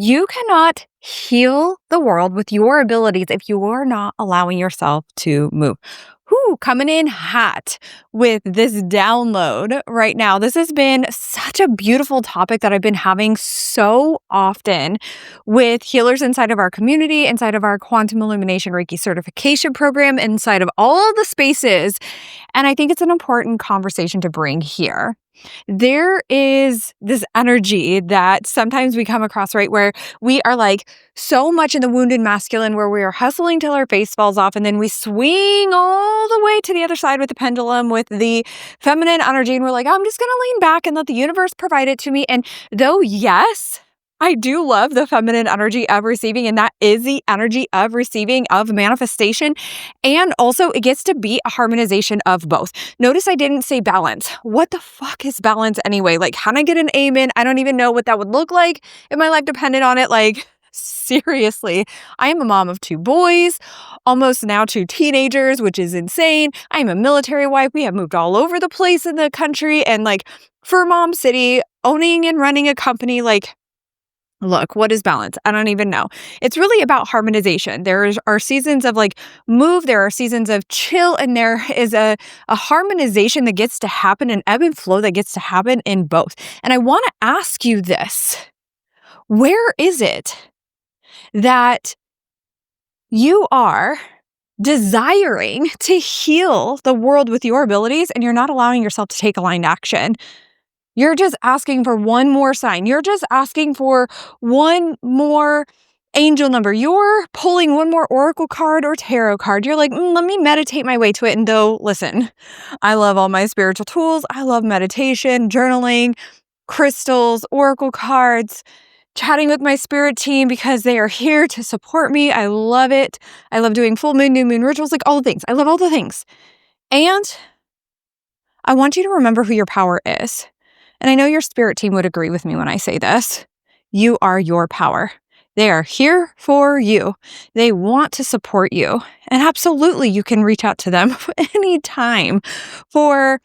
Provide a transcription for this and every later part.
You cannot heal the world with your abilities if you are not allowing yourself to move. Whoo, coming in hot with this download right now. This has been such a beautiful topic that I've been having so often with healers inside of our community, inside of our Quantum Illumination Reiki certification program, inside of all the spaces. And I think it's an important conversation to bring here. There is this energy that sometimes we come across, right, where we are like so much in the wounded masculine where we are hustling till our face falls off, and then we swing all the way to the other side with the pendulum with the feminine energy, and we're like, I'm just going to lean back and let the universe provide it to me. And though, yes, I do love the feminine energy of receiving, and that is the energy of receiving, of manifestation. And also, it gets to be a harmonization of both. Notice I didn't say balance. What the fuck is balance anyway? Like, can I get an amen? I don't even know what that would look like if my life depended on it. Like, seriously, I am a mom of 2 boys, almost now 2 teenagers, which is insane. I'm a military wife. We have moved all over the place in the country. And like, for Mom City, owning and running a company, like, look, what is balance? I don't even know. It's really about harmonization. There are seasons of like move, there are seasons of chill, and there is a harmonization that gets to happen, an ebb and flow that gets to happen in both. And I want to ask you this. Where is it that you are desiring to heal the world with your abilities and you're not allowing yourself to take aligned action? You're just asking for one more sign. You're just asking for one more angel number. You're pulling one more oracle card or tarot card. You're like, let me meditate my way to it. And though, listen, I love all my spiritual tools. I love meditation, journaling, crystals, oracle cards, chatting with my spirit team because they are here to support me. I love it. I love doing full moon, new moon rituals, like all the things. I love all the things. And I want you to remember who your power is. And I know your spirit team would agree with me when I say this. You are your power. They are here for you. They want to support you. And absolutely, you can reach out to them anytime for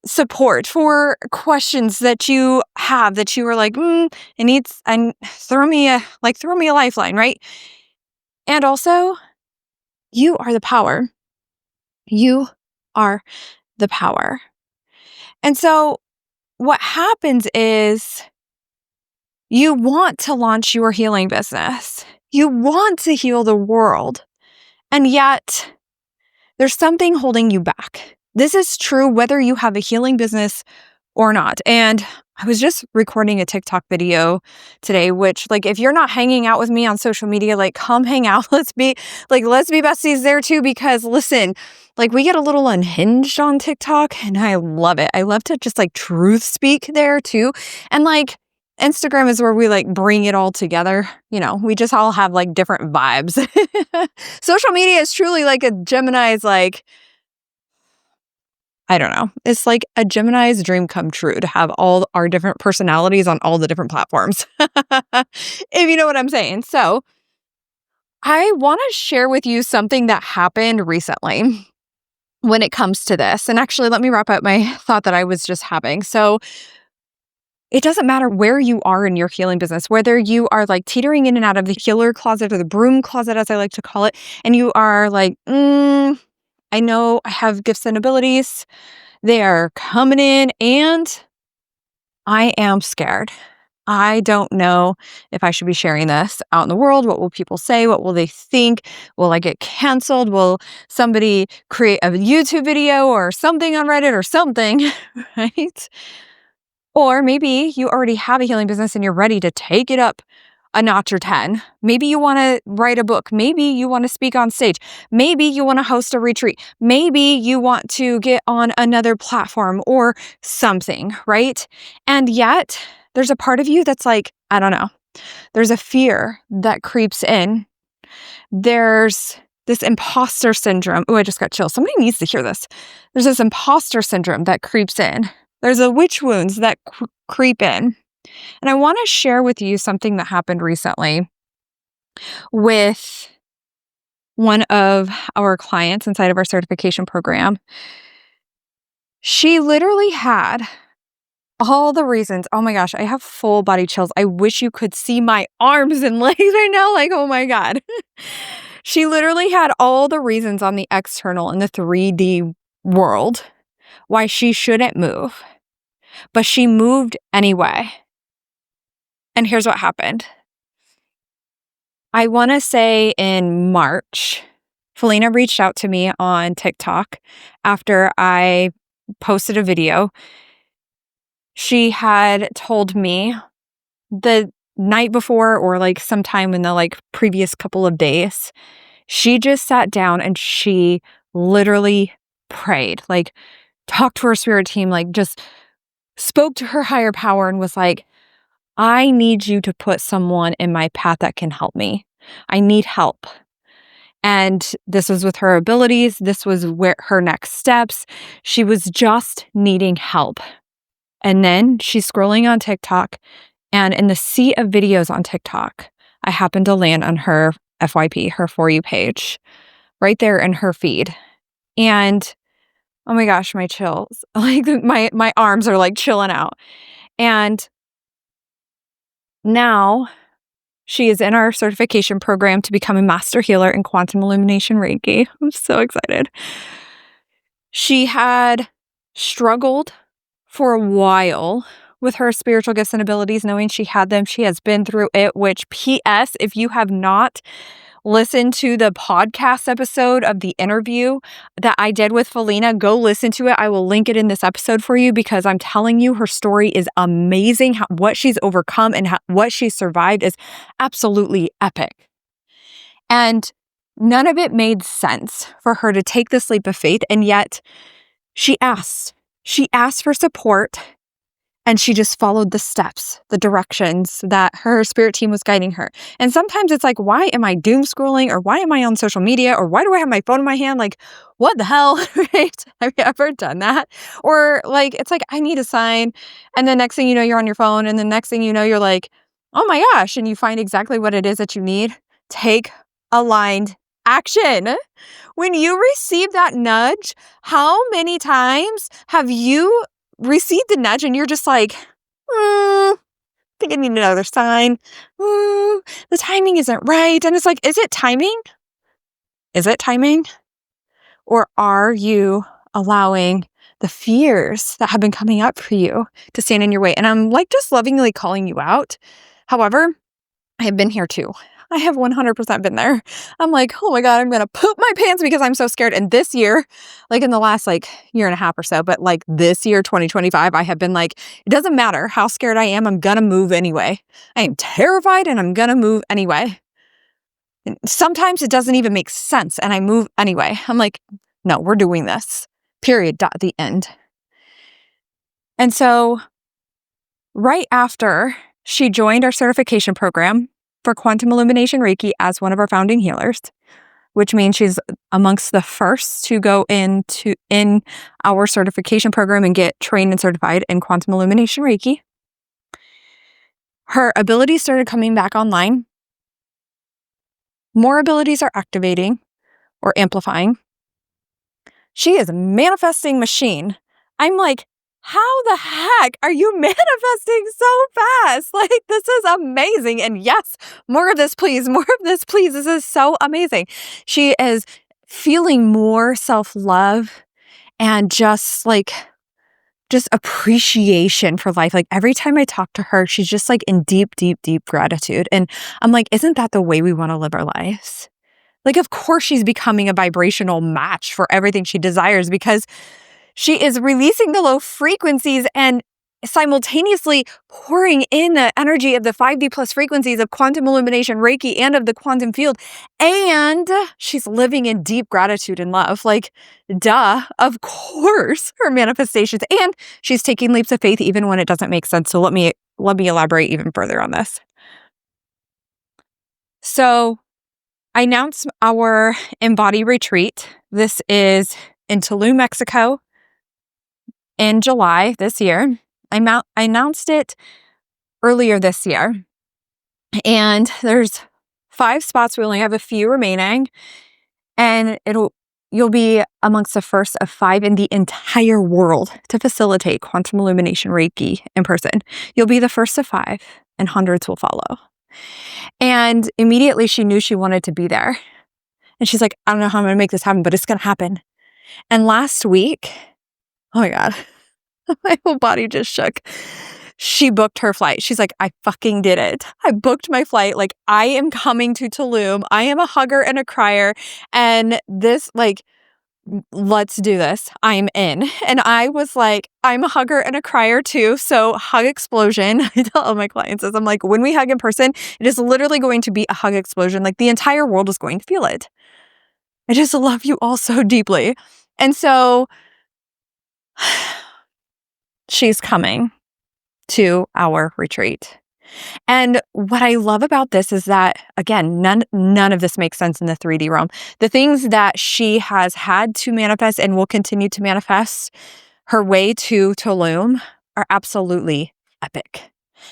support, for questions that you have that you are like, and throw me a lifeline, right? And also, you are the power. You are the power. And so what happens is you want to launch your healing business. You want to heal the world. And yet there's something holding you back. This is true whether you have a healing business or not. And I was just recording a TikTok video today, which, like, if you're not hanging out with me on social media, like, come hang out. Let's be besties there too, because listen, like, we get a little unhinged on TikTok and I love it. I love to just like truth speak there too. And like, Instagram is where we like bring it all together. You know, we just all have like different vibes. Social media is truly like a Gemini's, like, I don't know. It's like a Gemini's dream come true to have all our different personalities on all the different platforms. If you know what I'm saying. So I want to share with you something that happened recently when it comes to this. And actually, let me wrap up my thought that I was just having. So it doesn't matter where you are in your healing business, whether you are like teetering in and out of the healer closet or the broom closet, as I like to call it, and you are like, I know I have gifts and abilities. They are coming in and I am scared. I don't know if I should be sharing this out in the world. What will people say? What will they think? Will I get canceled? Will somebody create a YouTube video or something on Reddit or something, right? Or maybe you already have a healing business and you're ready to take it up a notch or 10. Maybe you want to write a book. Maybe you want to speak on stage. Maybe you want to host a retreat. Maybe you want to get on another platform or something, right? And yet there's a part of you that's like, I don't know. There's a fear that creeps in. There's this imposter syndrome. Oh, I just got chills. Somebody needs to hear this. There's this imposter syndrome that creeps in. There's a witch wounds that creep in. And I want to share with you something that happened recently with one of our clients inside of our certification program. She literally had all the reasons. Oh my gosh, I have full body chills. I wish you could see my arms and legs right now. Like, oh my God. She literally had all the reasons on the external in the 3D world why she shouldn't move, but she moved anyway. And here's what happened. I want to say in March, Felina reached out to me on TikTok after I posted a video. She had told me the night before, or like sometime in the like previous couple of days, she just sat down and she literally prayed, like talked to her spirit team, like just spoke to her higher power and was like, I need you to put someone in my path that can help me. I need help. And this was with her abilities. This was where her next steps. She was just needing help. And then she's scrolling on TikTok, and in the sea of videos on TikTok, I happened to land on her FYP, her For You page, right there in her feed. And oh my gosh, my chills. Like my arms are like chilling out. And now she is in our certification program to become a master healer in Quantum Illumination Reiki. I'm so excited. She had struggled for a while with her spiritual gifts and abilities, knowing she had them. She has been through it, which PS, if you have not listened to the podcast episode of the interview that I did with Felina, go listen to it. I will link it in this episode for you because I'm telling you, her story is amazing. What she's overcome and what she's survived is absolutely epic. And none of it made sense for her to take this leap of faith. And yet she asked for support. And she just followed the steps, the directions that her spirit team was guiding her. And sometimes it's like, why am I doom scrolling? Or why am I on social media? Or why do I have my phone in my hand? Like, what the hell, right? Have you ever done that? Or like, it's like, I need a sign. And the next thing you know, you're on your phone. And the next thing you know, you're like, oh my gosh. And you find exactly what it is that you need. Take aligned action. When you receive that nudge, how many times have you received the nudge and you're just like, I think I need another sign. The timing isn't right. And it's like, is it timing? Is it timing? Or are you allowing the fears that have been coming up for you to stand in your way? And I'm like just lovingly calling you out. However, I have been here too. I have 100% been there. I'm like, oh my God, I'm going to poop my pants because I'm so scared. And this year, like in the last like year and a half or so, but like this year, 2025, I have been like, it doesn't matter how scared I am. I'm going to move anyway. I am terrified and I'm going to move anyway. And sometimes it doesn't even make sense and I move anyway. I'm like, no, we're doing this. Period. Dot. The end. And so right after she joined our certification program for Quantum Illumination Reiki as one of our founding healers, which means she's amongst the first to go in our certification program and get trained and certified in Quantum Illumination Reiki. Her abilities started coming back online. More abilities are activating or amplifying. She is a manifesting machine. I'm like, how the heck are you manifesting so fast? Like, this is amazing. And yes, more of this, please. More of this, please. This is so amazing. She is feeling more self-love and just appreciation for life. Like every time I talk to her, she's just like in deep, deep, deep gratitude. And I'm like, isn't that the way we want to live our lives? Like, of course, she's becoming a vibrational match for everything she desires because she is releasing the low frequencies and simultaneously pouring in the energy of the 5D plus frequencies of Quantum Illumination Reiki and of the quantum field. And she's living in deep gratitude and love. Like, duh, of course, her manifestations. And she's taking leaps of faith even when it doesn't make sense. So let me elaborate even further on this. So I announced our Embody retreat. This is in Tulum, Mexico in July this year. I announced it earlier this year. And there's 5 spots. We only have a few remaining. And you'll be amongst the first of 5 in the entire world to facilitate Quantum Illumination Reiki in person. You'll be the first of 5, and hundreds will follow. And immediately she knew she wanted to be there. And she's like, I don't know how I'm going to make this happen, but it's going to happen. And last week, oh my God, my whole body just shook. She booked her flight. She's like, I fucking did it. I booked my flight. Like, I am coming to Tulum. I am a hugger and a crier. And this, like, let's do this. I'm in. And I was like, I'm a hugger and a crier too. So hug explosion. I tell all my clients this. I'm like, when we hug in person, it is literally going to be a hug explosion. Like the entire world is going to feel it. I just love you all so deeply. And so she's coming to our retreat. And what I love about this is that, again, none of this makes sense in the 3D realm. The things that she has had to manifest and will continue to manifest her way to Tulum are absolutely epic.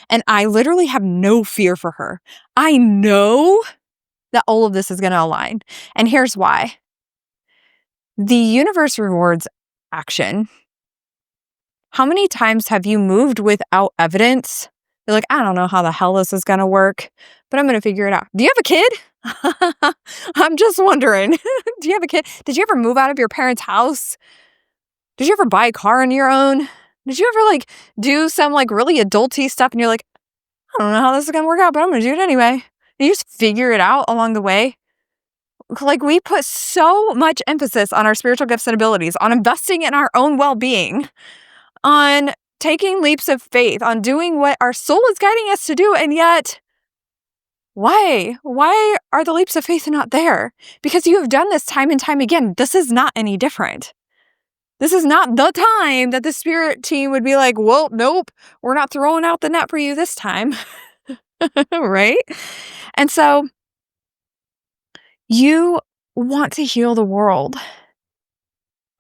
And I literally have no fear for her. I know that all of this is going to align. And here's why. The universe rewards action. How many times have you moved without evidence? You're like, I don't know how the hell this is going to work, but I'm going to figure it out. Do you have a kid? I'm just wondering. Do you have a kid? Did you ever move out of your parents' house? Did you ever buy a car on your own? Did you ever like do some like really adulty stuff and you're like, I don't know how this is going to work out, but I'm going to do it anyway. And you just figure it out along the way. Like we put so much emphasis on our spiritual gifts and abilities, on investing in our own well-being, on taking leaps of faith, on doing what our soul is guiding us to do. And yet, why? Why are the leaps of faith not there? Because you have done this time and time again. This is not any different. This is not the time that the spirit team would be like, well, nope, we're not throwing out the net for you this time. Right? And so you want to heal the world.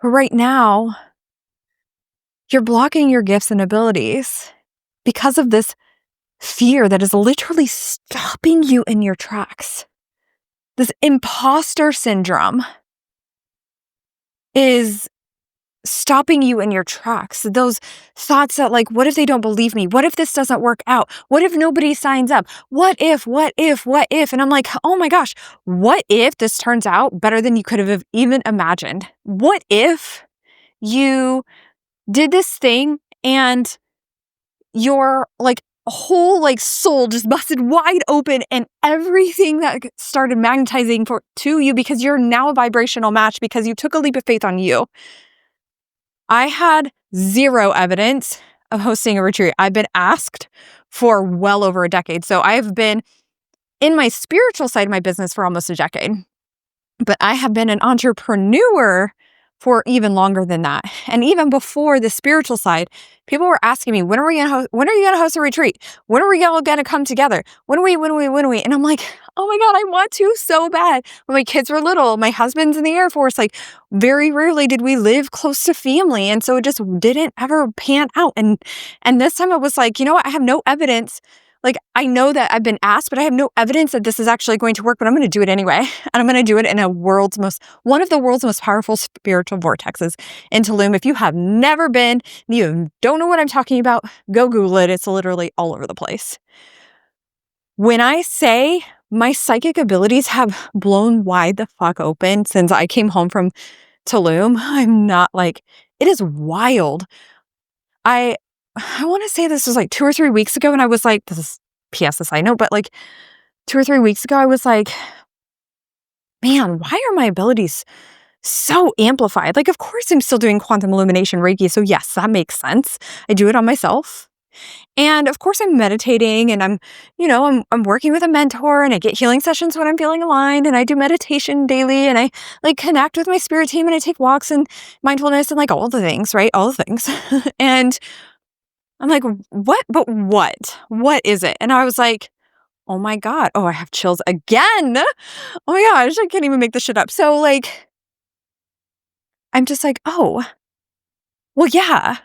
But right now, you're blocking your gifts and abilities because of this fear that is literally stopping you in your tracks. This imposter syndrome is stopping you in your tracks. Those thoughts that like, what if they don't believe me? What if this doesn't work out? What if nobody signs up? What if? And I'm like, oh my gosh, what if this turns out better than you could have even imagined? What if you did this thing and your like whole like soul just busted wide open and everything that started magnetizing to you because you're now a vibrational match because you took a leap of faith on you. I had zero evidence of hosting a retreat. I've been asked for well over a decade. So I've been in my spiritual side of my business for almost a decade. But I have been an entrepreneur for even longer than that. And even before the spiritual side, people were asking me, when are you going to host a retreat? When are we all going to come together? When are we? And I'm like, oh my God, I want to so bad. When my kids were little, my husband's in the Air Force, like very rarely did we live close to family. And so it just didn't ever pan out. And this time I was like, you know what? I have no evidence. Like, I know that I've been asked, but I have no evidence that this is actually going to work, but I'm going to do it anyway. And I'm going to do it in one of the world's most powerful spiritual vortexes in Tulum. If you have never been, and you don't know what I'm talking about, go Google it. It's literally all over the place. When I say my psychic abilities have blown wide the fuck open since I came home from Tulum, I'm not like, it is wild. I want to say this was like 2 or 3 weeks ago, and I was like, this is PS a side note, but like 2 or 3 weeks ago, I was like, man, why are my abilities so amplified? Like, of course, I'm still doing Quantum Illumination Reiki, so yes, that makes sense. I do it on myself. And of course, I'm meditating and I'm working with a mentor and I get healing sessions when I'm feeling aligned and I do meditation daily and I like connect with my spirit team and I take walks and mindfulness and like all the things, right? All the things. And I'm like, what? But what? What is it? And I was like, oh my God. Oh, I have chills again. Oh my gosh, I can't even make this shit up. So like, I'm just like, oh, well, yeah.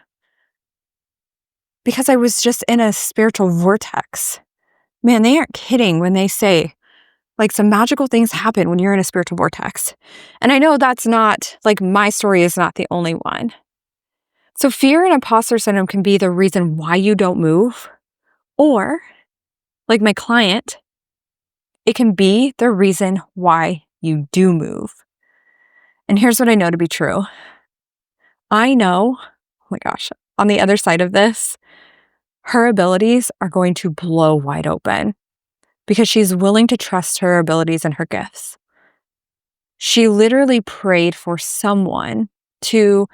Because I was just in a spiritual vortex. Man, they aren't kidding when they say Like some magical things happen when you're in a spiritual vortex. And I know that's not, like my story is not the only one. So fear and imposter syndrome can be the reason why you don't move. Or, like my client, it can be the reason why you do move. And here's what I know to be true. I know, oh my gosh, on the other side of this, her abilities are going to blow wide open because she's willing to trust her abilities and her gifts. She literally prayed for someone to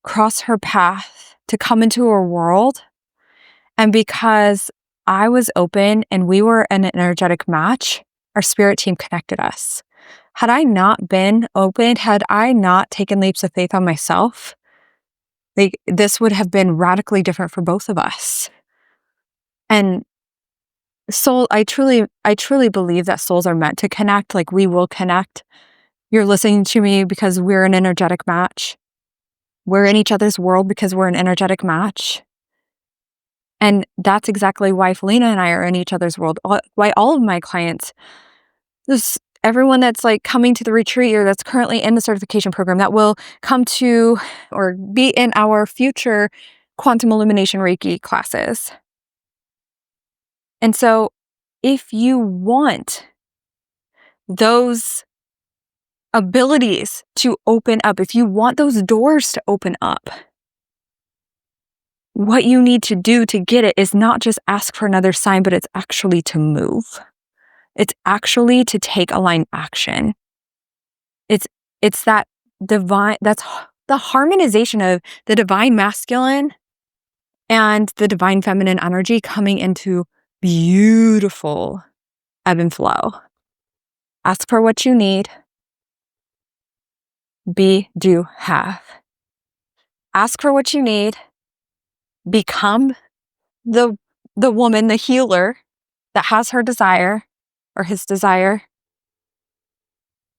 cross her path, to come into her world. And because I was open and we were an energetic match, our spirit team connected us. Had I not been open, had I not taken leaps of faith on myself, this would have been radically different for both of us. And I truly believe that souls are meant to connect, like we will connect. You're listening to me because we're an energetic match. We're in each other's world because we're an energetic match. And that's exactly why Felina and I are in each other's world. Why all of my clients, everyone that's like coming to the retreat or that's currently in the certification program that will come to or be in our future Quantum Illumination Reiki classes. And so if you want those abilities to open up, if you want those doors to open up, what you need to do to get it is not just ask for another sign, but it's actually to move. It's actually to take aligned action. It's that divine, that's the harmonization of the divine masculine and the divine feminine energy coming into beautiful ebb and flow. Ask for what you need. Be, do, have. Ask for what you need. Become the woman, the healer that has her desire or his desire.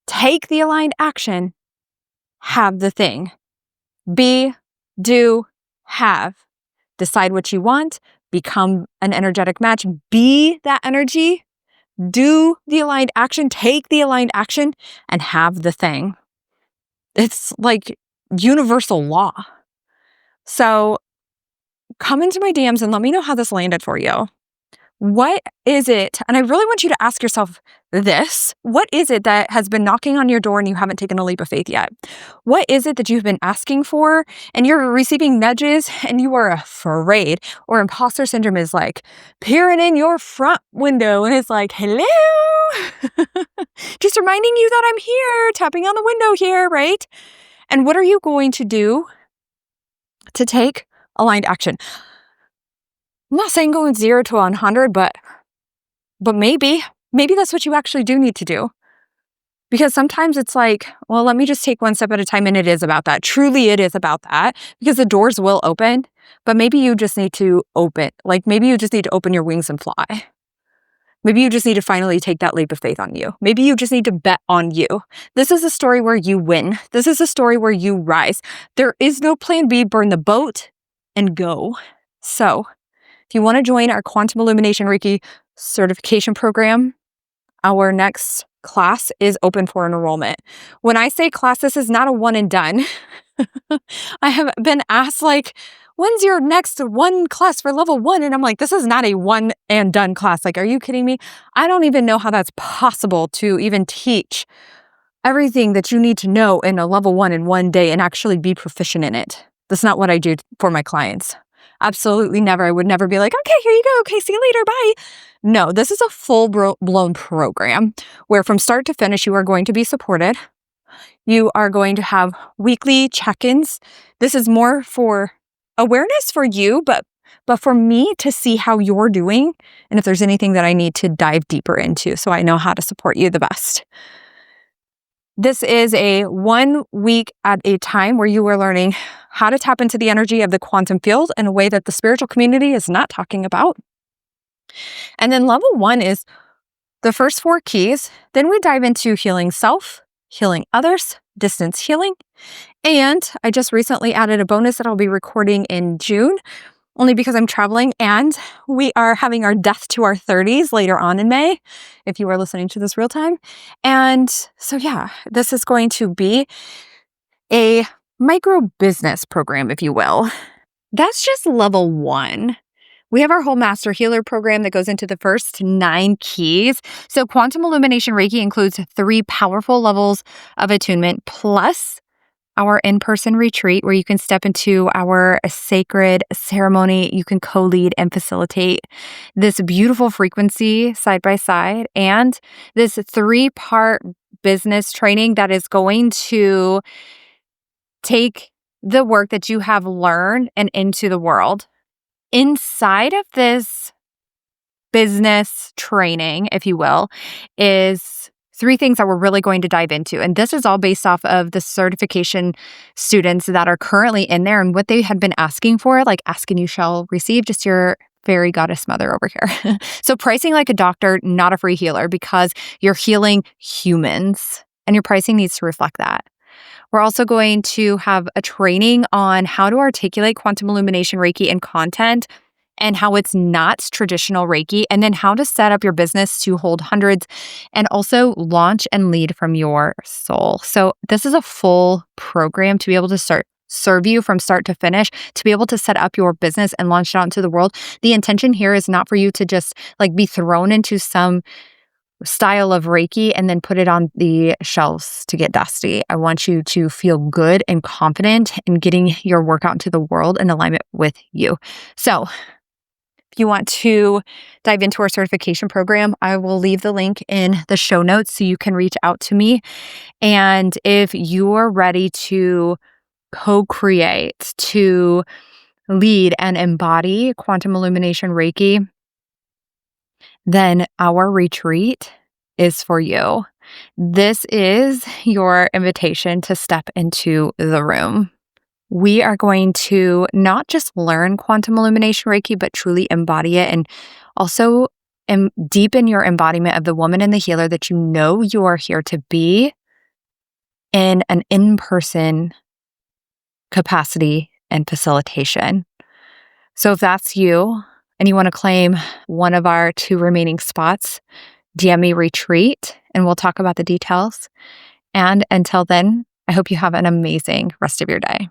Take the aligned action. Have the thing. Be, do, have. Decide what you want. Become an energetic match. Be that energy. Do the aligned action. Take the aligned action and have the thing. It's like universal law. So come into my DMs and let me know how this landed for you. What is it? And I really want you to ask yourself this. What is it that has been knocking on your door and you haven't taken a leap of faith yet? What is it that you've been asking for and you're receiving nudges and you are afraid? Or imposter syndrome is like peering in your front window and it's like, hello, just reminding you that I'm here, tapping on the window here, right? And what are you going to do to take aligned action? I'm not saying going 0 to 100, but maybe that's what you actually do need to do. Because sometimes it's like, well, let me just take one step at a time. And it is about that. Truly, it is about that because the doors will open, but maybe you just need to maybe you just need to open your wings and fly. Maybe you just need to finally take that leap of faith on you. Maybe you just need to bet on you. This is a story where you win. This is a story where you rise. There is no plan B. Burn the boat and go. So if you want to join our Quantum Illumination Reiki certification program, our next class is open for enrollment. When I say class, this is not a one and done. I have been asked when's your next one class for level 1? And I'm like, this is not a one and done class. Like, are you kidding me? I don't even know how that's possible to even teach everything that you need to know in a level 1 in one day and actually be proficient in it. That's not what I do for my clients. Absolutely never. I would never be like, okay, here you go. Okay, see you later. Bye. No, this is a full-blown program where from start to finish, you are going to be supported. You are going to have weekly check-ins. This is more for awareness for you, but for me to see how you're doing and if there's anything that I need to dive deeper into so I know how to support you the best. This is a 1 week at a time where you are learning how to tap into the energy of the quantum field in a way that the spiritual community is not talking about. And then level 1 is the first 4 keys. Then we dive into healing self, healing others, distance healing. And I just recently added a bonus that I'll be recording in June only because I'm traveling and we are having our Death to Our 30s later on in May, if you are listening to this real time. And so, yeah, this is going to be a micro business program, if you will. That's just level 1. We have our whole Master Healer program that goes into the first 9 keys. So, Quantum Illumination Reiki includes 3 powerful levels of attunement plus our in-person retreat where you can step into our sacred ceremony. You can co-lead and facilitate this beautiful frequency side by side, and this 3-part business training that is going to take the work that you have learned and into the world. Inside of this business training, if you will, is 3 things that we're really going to dive into. And this is all based off of the certification students that are currently in there and what they had been asking for, like ask and you shall receive, just your fairy goddess mother over here. So pricing like a doctor, not a free healer, because you're healing humans and your pricing needs to reflect that. We're also going to have a training on how to articulate quantum illumination Reiki in content and how it's not traditional Reiki, and then how to set up your business to hold hundreds and also launch and lead from your soul. So this is a full program to be able to serve you from start to finish, to be able to set up your business and launch it out into the world. The intention here is not for you to just like be thrown into some style of Reiki and then put it on the shelves to get dusty. I want you to feel good and confident in getting your work out into the world in alignment with you. So if you want to dive into our certification program, I will leave the link in the show notes so you can reach out to me. And if you are ready to co-create, to lead and embody quantum illumination Reiki, then our retreat is for you. This is your invitation to step into the room. We are going to not just learn quantum illumination Reiki, but truly embody it and also deepen your embodiment of the woman and the healer that you know you are here to be in an in-person capacity and facilitation. So if that's you and you want to claim one of our 2 remaining spots, DM me retreat and we'll talk about the details. And until then, I hope you have an amazing rest of your day.